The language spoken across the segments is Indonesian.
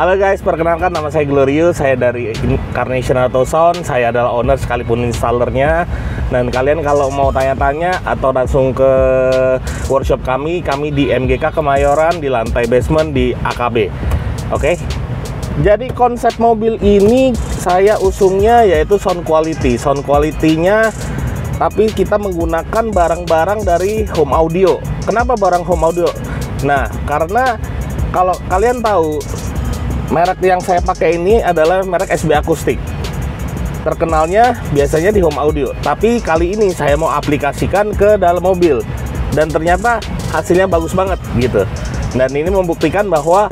Halo guys, perkenalkan nama saya Glorious, saya dari Carnation Auto Sound. Saya adalah owner sekalipun installernya. Dan kalian kalau mau tanya-tanya atau langsung ke workshop kami di MGK Kemayoran di lantai basement di AKB. Oke. Jadi konsep mobil ini saya usungnya yaitu sound quality. Sound quality-nya tapi kita menggunakan barang-barang dari home audio. Kenapa barang home audio? Nah, karena kalau kalian tahu merek yang saya pakai ini adalah merek SB Acoustic. Terkenalnya biasanya di home audio, tapi kali ini saya mau aplikasikan ke dalam mobil dan ternyata hasilnya bagus banget gitu. Dan ini membuktikan bahwa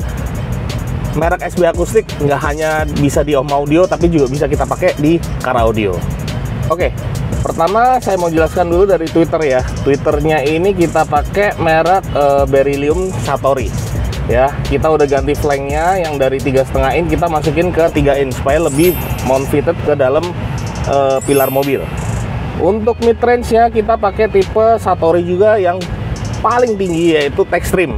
merek SB Acoustic nggak hanya bisa di home audio, tapi juga bisa kita pakai di car audio. Oke, pertama saya mau jelaskan dulu dari Twitter ya. Twitternya ini kita pakai merek Beryllium Satori. Ya, kita udah ganti flanknya yang dari 3,5 in kita masukin ke 3 in supaya lebih mount fitted ke dalam pilar mobil. Untuk mid range nya kita pakai tipe Satori juga yang paling tinggi yaitu Textrim.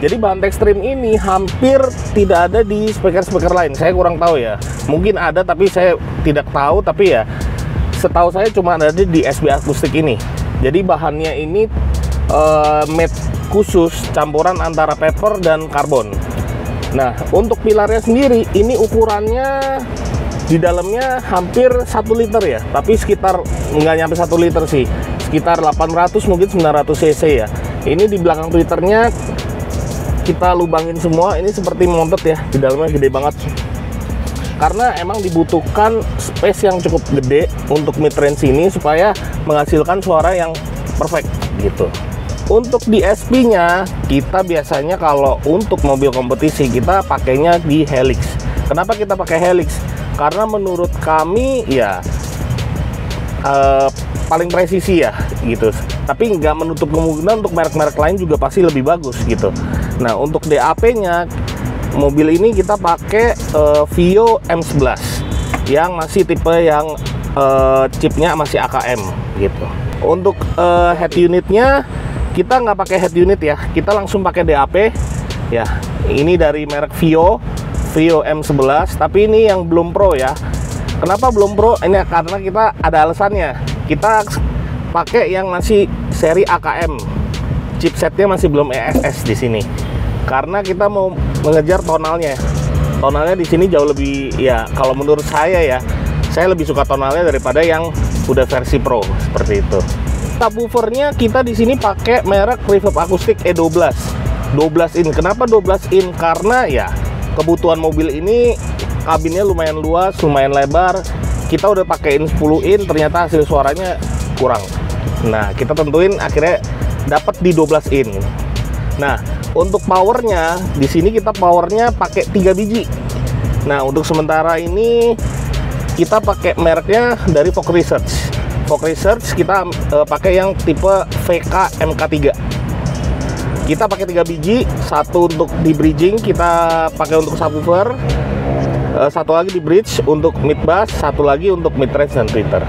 Jadi bahan Textrim ini hampir tidak ada di speaker lain. Saya kurang tahu ya. Mungkin ada tapi saya tidak tahu, tapi ya setahu saya cuma ada di SB Acoustic ini. Jadi bahannya ini made khusus campuran antara paper dan karbon. Nah, untuk pilarnya sendiri ini ukurannya di dalamnya hampir 1 liter ya, tapi sekitar nggak nyampe 1 liter sih, sekitar 800 mungkin 900 cc ya. Ini di belakang Twitternya kita lubangin semua, ini seperti montet ya, di dalamnya gede banget karena emang dibutuhkan space yang cukup gede untuk mid range ini supaya menghasilkan suara yang perfect gitu. Untuk di SP-nya, kita biasanya kalau untuk mobil kompetisi kita pakainya di Helix. Kenapa kita pakai Helix? Karena menurut kami ya paling presisi ya gitu. Tapi nggak menutup kemungkinan untuk merek-merek lain juga pasti lebih bagus gitu. Nah, untuk DAP-nya mobil ini kita pakai Vio M11 yang masih tipe yang chipnya masih AKM gitu. Untuk head unitnya kita nggak pakai head unit ya, kita langsung pakai DAP ya. Ini dari merek Vio M11, tapi ini yang belum pro ya. Kenapa belum pro? Ini karena kita ada alasannya. Kita pakai yang masih seri AKM, chipsetnya masih belum ESS di sini. Karena kita mau mengejar tonalnya. Tonalnya di sini jauh lebih ya. Kalau menurut saya ya, saya lebih suka tonalnya daripada yang udah versi pro seperti itu. Subwoofernya kita di sini pakai merek Reverb Acoustic E12 12 in. Kenapa 12 in? Karena ya kebutuhan mobil ini kabinnya lumayan luas, lumayan lebar. Kita udah pakein 10 in, ternyata hasil suaranya kurang. Nah, kita tentuin akhirnya dapat di 12 in. Nah, untuk powernya di sini kita powernya pakai 3 biji. Nah, untuk sementara ini kita pakai mereknya dari Fog Research. Fog Research kita pakai yang tipe VK MK3. Kita pakai 3 biji, satu untuk di bridging, kita pakai untuk subwoofer, satu lagi di bridge untuk mid bass, satu lagi untuk mid range dan tweeter.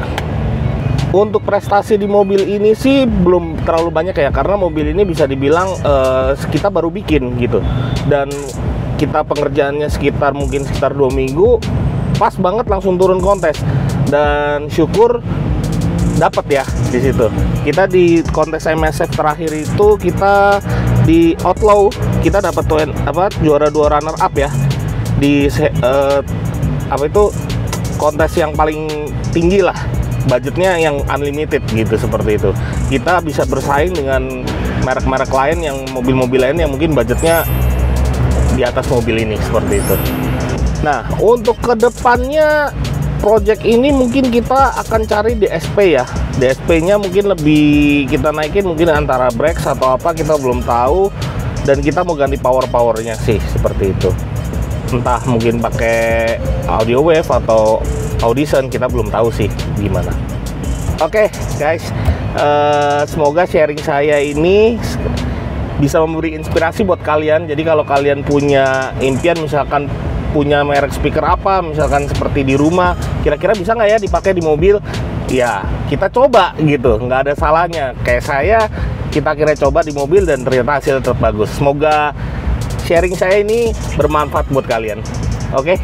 Untuk prestasi di mobil ini sih belum terlalu banyak ya, karena mobil ini bisa dibilang kita baru bikin gitu. Dan kita pengerjaannya mungkin sekitar 2 minggu, pas banget langsung turun kontes. Dan syukur dapat ya di situ. Kita di kontes MSF terakhir itu kita di Outlaw kita dapat juara 2 runner up ya di kontes yang paling tinggi lah, budgetnya yang unlimited gitu, seperti itu. Kita bisa bersaing dengan merek-merek lain yang mobil-mobil lain yang mungkin budgetnya di atas mobil ini, seperti itu. Nah, untuk kedepannya project ini mungkin kita akan cari DSP ya. DSP-nya mungkin lebih kita naikin, mungkin antara brakes atau apa, kita belum tahu. Dan kita mau ganti power-powernya sih, seperti itu. Entah mungkin pakai audio wave atau Audition, kita belum tahu sih gimana. Oke, guys, semoga sharing saya ini bisa memberi inspirasi buat kalian. Jadi kalau kalian punya impian, misalkan punya merek speaker apa, misalkan seperti di rumah, kira-kira bisa nggak ya dipakai di mobil? Ya, kita coba gitu, nggak ada salahnya. Kayak saya, kita kira coba di mobil dan ternyata hasilnya tetap bagus. Semoga sharing saya ini bermanfaat buat kalian. Oke?